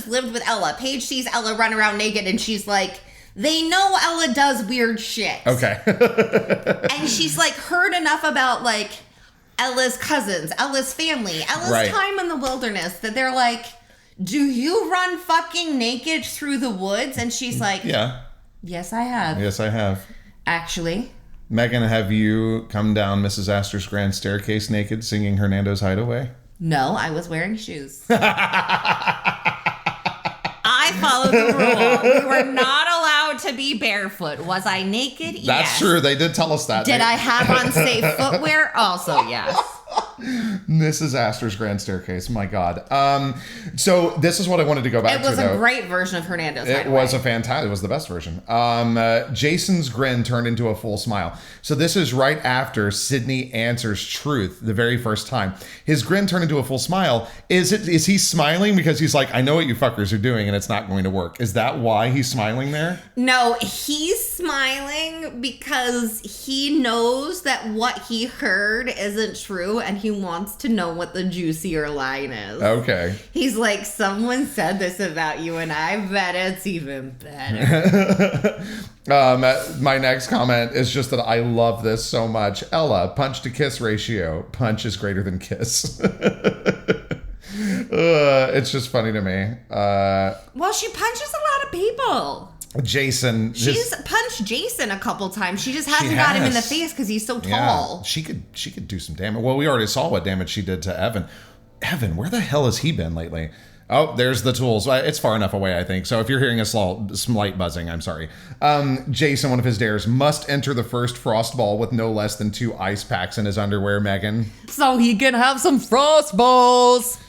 lived with Ella. Paige sees Ella run around naked and she's like, they know Ella does weird shit. Okay. And she's like heard enough about like Ella's cousins, Ella's family, Ella's time in the wilderness that they're like, do you run fucking naked through the woods? And she's like, yeah. Yes, I have. Yes, I have. Actually. Megan, have you come down Mrs. Astor's grand staircase naked singing Hernando's Hideaway? No, I was wearing shoes. I followed the rule. We were not allowed to be barefoot. Was I naked? Yes. That's true. They did tell us that. Did I have on safe footwear? Also, yes. Mrs. Astor's grand staircase. My God. So this is what I wanted to go back to. It was a great version of Hernando's Hideaway. It was a fantastic. It was the best version. Jason's grin turned into a full smile. So this is right after Sydney answers truth the very first time. His grin turned into a full smile. Is he smiling because he's like, I know what you fuckers are doing and it's not going to work? Is that why he's smiling there? No, he's smiling because he knows that what he heard isn't true and he wants to know what the juicier line is. Okay. He's like, someone said this about you and I bet it's even better. My next comment is just that I love this so much. Ella, punch to kiss ratio. Punch is greater than kiss. It's just funny to me. Well, she punches a lot of people. Jason. She's punched Jason a couple times. She just hasn't got him in the face because he's so tall. Yeah, she could do some damage. Well, we already saw what damage she did to Evan. Evan, where the hell has he been lately? Oh, there's the tools. It's far enough away, I think. So if you're hearing a slight buzzing, I'm sorry. Jason, one of his dares, must enter the first frost ball with no less than 2 ice packs in his underwear, Megan. So he can have some frost balls.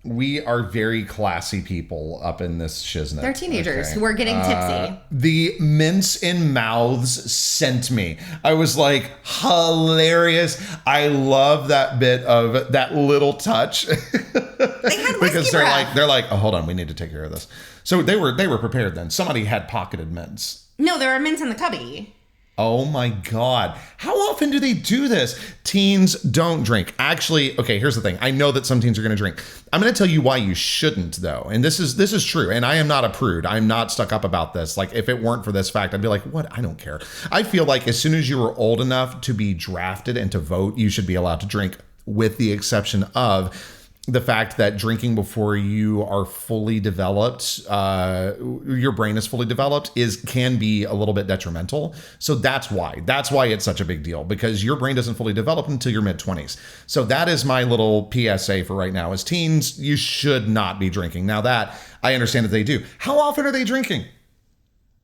We are very classy people up in this shiznit. They're teenagers who are getting tipsy. The mince in mouths sent me. I was like, hilarious. I love that bit of that little touch. They had because they're like, oh, hold on, we need to take care of this. So they were prepared then. Somebody had pocketed mints. No, there are mints in the cubby. Oh my God. How often do they do this? Teens don't drink. Actually, okay, here's the thing. I know that some teens are going to drink. I'm going to tell you why you shouldn't, though. And this is true. And I am not a prude. I'm not stuck up about this. Like, if it weren't for this fact, I'd be like, what? I don't care. I feel like as soon as you were old enough to be drafted and to vote, you should be allowed to drink, with the exception of the fact that drinking before you are fully developed, your brain is fully developed, can be a little bit detrimental. So that's why it's such a big deal, because your brain doesn't fully develop until your mid-20s. So that is my little PSA for right now. As teens, you should not be drinking. Now that I understand that they do. How often are they drinking?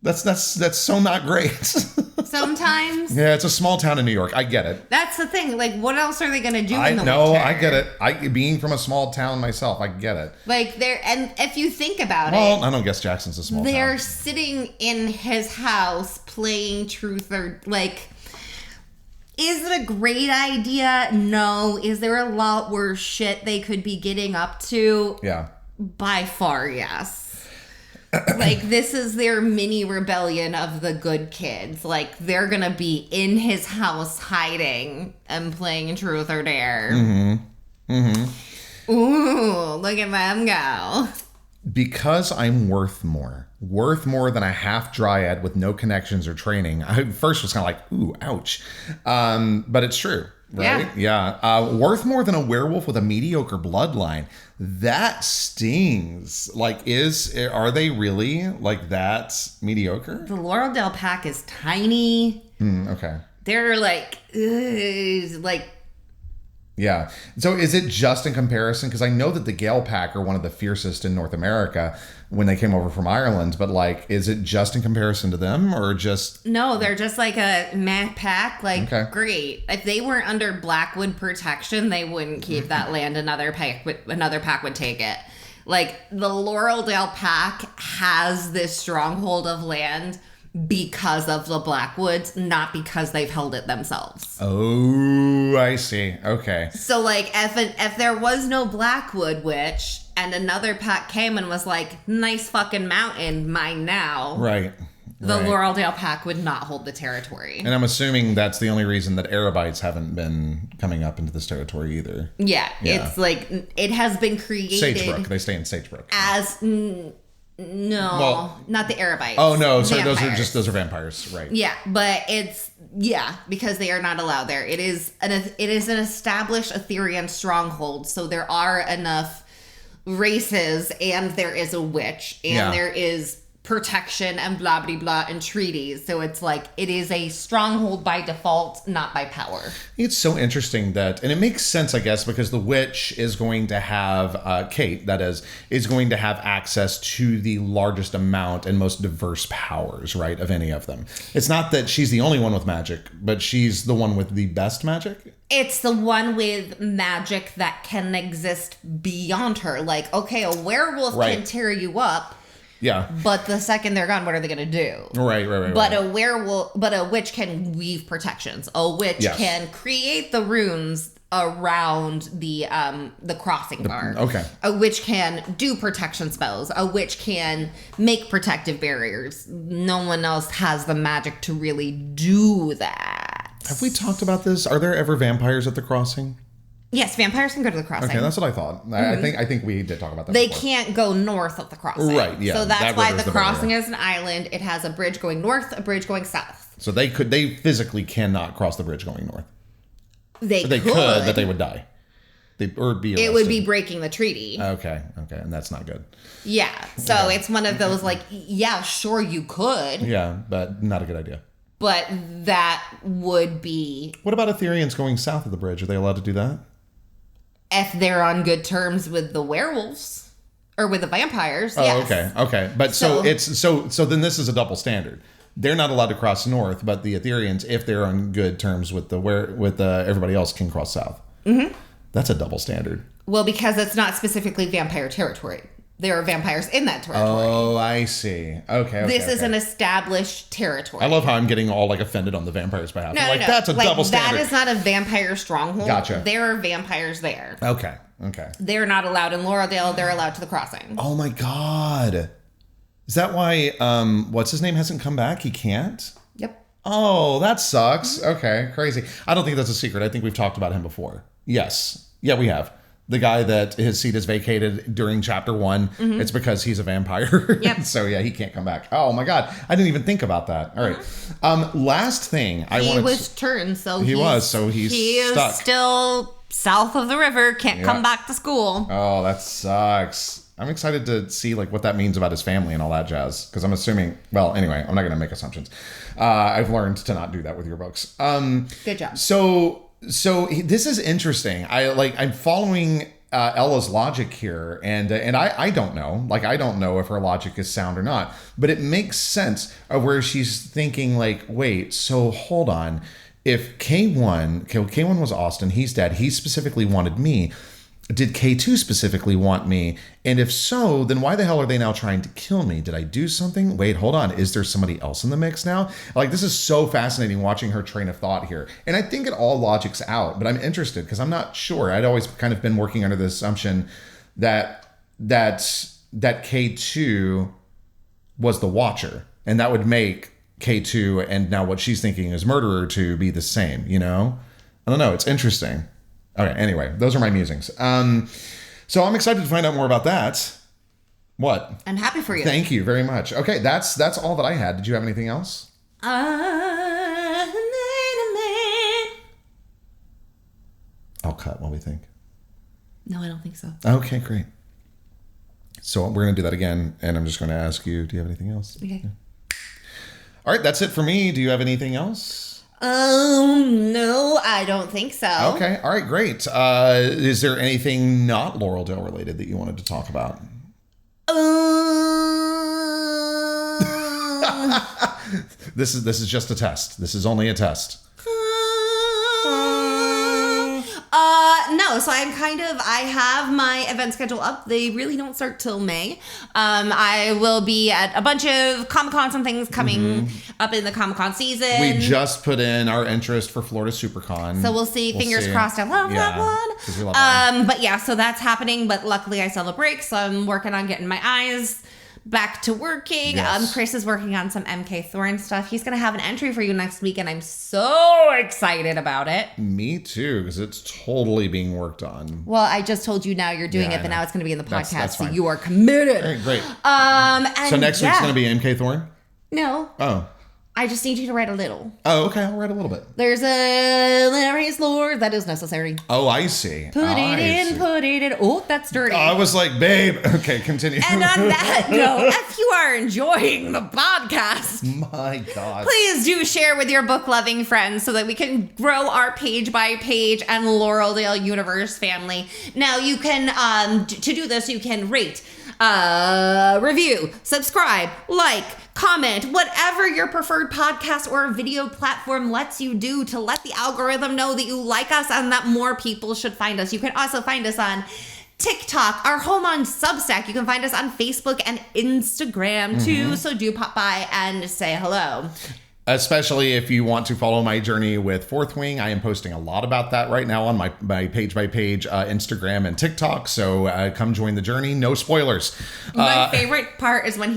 That's so not great. Sometimes. Yeah, it's a small town in New York. I get it. That's the thing. Like, what else are they going to do in the winter? No, I get it. Being from a small town myself, I get it. Like, and if you think about well, I don't guess Jackson's a small town. They're sitting in his house playing truth or, like, is it a great idea? No. Is there a lot worse shit they could be getting up to? Yeah. By far, yes. Like, this is their mini rebellion of the good kids. Like, they're gonna be in his house hiding and playing truth or dare. Mm-hmm. Mm-hmm. Ooh, look at them go. Because I'm worth more than a half dryad with no connections or training. I first was kind of like, ooh, ouch. But it's true. Right? Yeah. Worth more than a werewolf with a mediocre bloodline. That stings. Like, are they really like that mediocre? The Laureldale pack is tiny. Okay. They're like. Yeah. So is it just in comparison? Because I know that the Gale pack are one of the fiercest in North America when they came over from Ireland, but like, is it just in comparison to them or just? No, they're just like a meh pack. Like, okay. Great. If they weren't under Blackwood protection, they wouldn't keep that land. Another pack would take it. Like, the Laureldale pack has this stronghold of land because of the Blackwoods, not because they've held it themselves. Oh, I see. Okay. So, like, if there was no Blackwood witch and another pack came and was like, nice fucking mountain, mine now. Right. The Laureldale pack would not hold the territory. And I'm assuming that's the only reason that Arabites haven't been coming up into this territory either. Yeah. It's like, it has been created. Sagebrook. They stay in Sagebrook. As, no, not the Arabites. Oh, no. Sorry, Vampires. those are vampires. Right. Yeah, but because they are not allowed there. It is an established Etherean stronghold, so there are enough races, and there is a witch, and there is protection and blah blah blah and treaties. So it's like it is a stronghold by default, not by power. It's so interesting that, and it makes sense, I guess, because the witch is going to have Kate, that is going to have access to the largest amount and most diverse powers, right, of any of them. It's not that she's the only one with magic, but she's the one with the best magic. It's the one with magic that can exist beyond her. Like, okay, a werewolf can tear you up. Yeah. But the second they're gone, what are they going to do? Right. But a witch can weave protections. A witch can create the runes around the crossing bar. Okay. A witch can do protection spells. A witch can make protective barriers. No one else has the magic to really do that. Have we talked about this? Are there ever vampires at the crossing? Yes, vampires can go to the crossing. Okay, that's what I thought. I think we did talk about that. They before. can't go north of the crossing. Right, yeah. So that's why the crossing barrier. is an island. It has a bridge going north, a bridge going south. So they physically cannot cross the bridge going north. They could, but they would die. It would be breaking the treaty. Okay, and that's not good. Yeah, so it's one of those like, yeah, sure you could. Yeah, but not a good idea. But that would be... What about Ethereans going south of the bridge? Are they allowed to do that? If they're on good terms with the werewolves or with the vampires, yes. Okay. But so then this is a double standard. They're not allowed to cross north, but the Ethereans, if they're on good terms with everybody else, can cross south. Mm-hmm. That's a double standard. Well, because it's not specifically vampire territory. There are vampires in that territory. Oh, I see. Okay. This is an established territory. I love how I'm getting all like offended on the vampires' behalf. No. That's a double standard. That is not a vampire stronghold. Gotcha. There are vampires there. Okay. They're not allowed in Laureldale. They're allowed to the crossing. Oh my God. Is that why what's his name hasn't come back? He can't? Yep. Oh, that sucks. Okay, crazy. I don't think that's a secret. I think we've talked about him before. Yes. Yeah, we have. The guy that his seat is vacated during chapter 1, it's because he's a vampire. Yep. So yeah, he can't come back. Oh my God. I didn't even think about that. All right. Last thing he was turned, so he's stuck. Is still south of the river, can't come back to school. Oh, that sucks. I'm excited to see like what that means about his family and all that jazz. Because I'm assuming, well, anyway, I'm not going to make assumptions. I've learned to not do that with your books. Good job. So this is interesting. I'm following Ella's logic here, and I don't know. Like, I don't know if her logic is sound or not, but it makes sense of where she's thinking like, wait, so hold on. If K1 was Austin, he's dead. He specifically wanted me. Did K2 specifically want me? And if so, then why the hell are they now trying to kill me? Did I do something? Wait, hold on. Is there somebody else in the mix now? Like, this is so fascinating watching her train of thought here. And I think it all logics out, but I'm interested because I'm not sure. I'd always kind of been working under the assumption that K2 was the Watcher, and that would make K2 and now what she's thinking is Murderer to be the same, you know? I don't know. It's interesting. Okay, anyway, those are my musings. So I'm excited to find out more about that. What? I'm happy for you. Thank you very much. Okay, that's all that I had. Did you have anything else? I'll cut while we think. No, I don't think so. Okay, great. So we're going to do that again, and I'm just going to ask you, do you have anything else? Okay. Yeah. All right, that's it for me. Do you have anything else? No, I don't think so. Okay, all right, great. Is there anything not Laureldale related that you wanted to talk about? This is just a test. This is only a test. No, So I have my event schedule up. They really don't start till May. I will be at a bunch of Comic-Cons and things coming up in the Comic-Con season. We just put in our interest for Florida SuperCon. So we'll see. Fingers crossed. I love that one. 'Cause we love that one. But yeah, so that's happening. But luckily I still have a break. So I'm working on getting my eyes back to working. Yes. Chris is working on some MK Thorne stuff. He's going to have an entry for you next week, and I'm so excited about it. Me too, because it's totally being worked on. Well, I just told you now you're doing Yeah, it, but I know. now it's going to be in the podcast, That's so fine. you are committed. All right, great. And So next week's going to be MK Thorne? No, Oh. I just need you to write a little. Oh, okay. I'll write a little bit. There's a hilarious lore that is necessary. Oh, I see. Put it in. Oh, that's dirty. I was like, babe. Okay, continue. And on that note, if you are enjoying the podcast, My God. please do share with your book loving friends so that we can grow our page by page and Laureldale universe family. Now you can, to do this, you can rate, review, subscribe, like, comment, whatever your preferred podcast or video platform lets you do to let the algorithm know that you like us and that more people should find us. You can also find us on TikTok, our home on Substack. You can find us on Facebook and Instagram too. So do pop by and say hello. Especially if you want to follow my journey with Fourth Wing. I am posting a lot about that right now on my page by page Instagram and TikTok. So come join the journey. No spoilers. My favorite part is when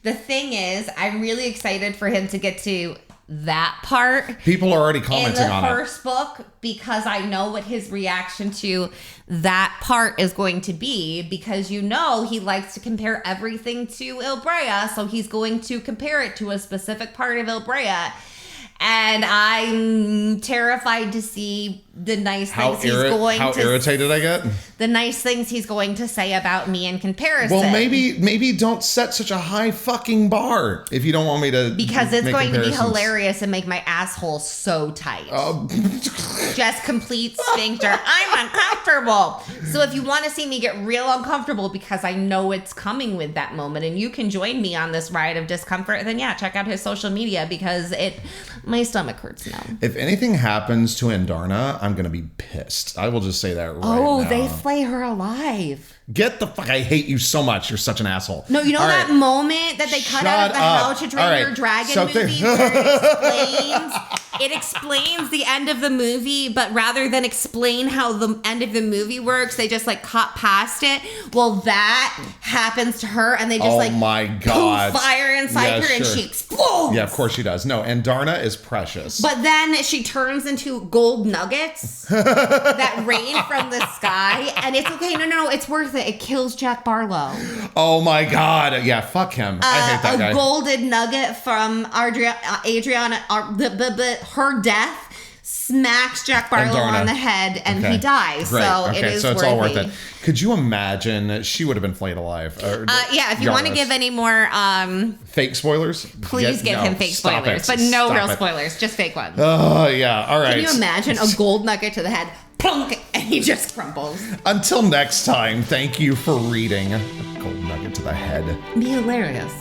the thing is, I'm really excited for him to get to that part. People are already commenting on it. In the first book, because I know what his reaction to that part is going to be, because he likes to compare everything to Ilbrea, so he's going to compare it to a specific part of Ilbrea. And I'm terrified to see the nice things irritated I get. The nice things he's going to say about me in comparison. Well, maybe don't set such a high fucking bar if you don't want me to. Because it's make going to be comparisons. hilarious and make my asshole so tight. Just complete sphincter. I'm uncomfortable. So if you want to see me get real uncomfortable because I know it's coming with that moment, and you can join me on this ride of discomfort, then yeah, check out his social media, because my stomach hurts now. If anything happens to Andarna, I'm gonna be pissed. I will just say that right now. They flay her alive. Get the fuck! I hate you so much. You're such an asshole. No, you know All that right. moment that they cut out of the up. How to Train All right. Your Dragon So movie where it explains the end of the movie, but rather than explain how the end of the movie works, they just cut past it. Well, that happens to her, and they just my God, poof fire inside her, and she explodes. Yeah, of course she does. No, Andarna is precious. But then she turns into gold nuggets that rain from the sky, and it's okay. No, it's worth it. It kills Jack Barlow. Oh my God, yeah, fuck him. I hate that guy. A golden nugget from Adriana. Her death smacks Jack Barlow on the head, and he dies. Great. So it is so it's worthy. all worth it. Could you imagine she would have been flayed alive? Yeah, if you want to give any more fake spoilers, please give him fake spoilers, but no real spoilers, just fake ones. Oh yeah, all right. Can you imagine a gold nugget to the head, plunk, and he just crumbles? Until next time, thank you for reading. A gold nugget to the head. Be hilarious.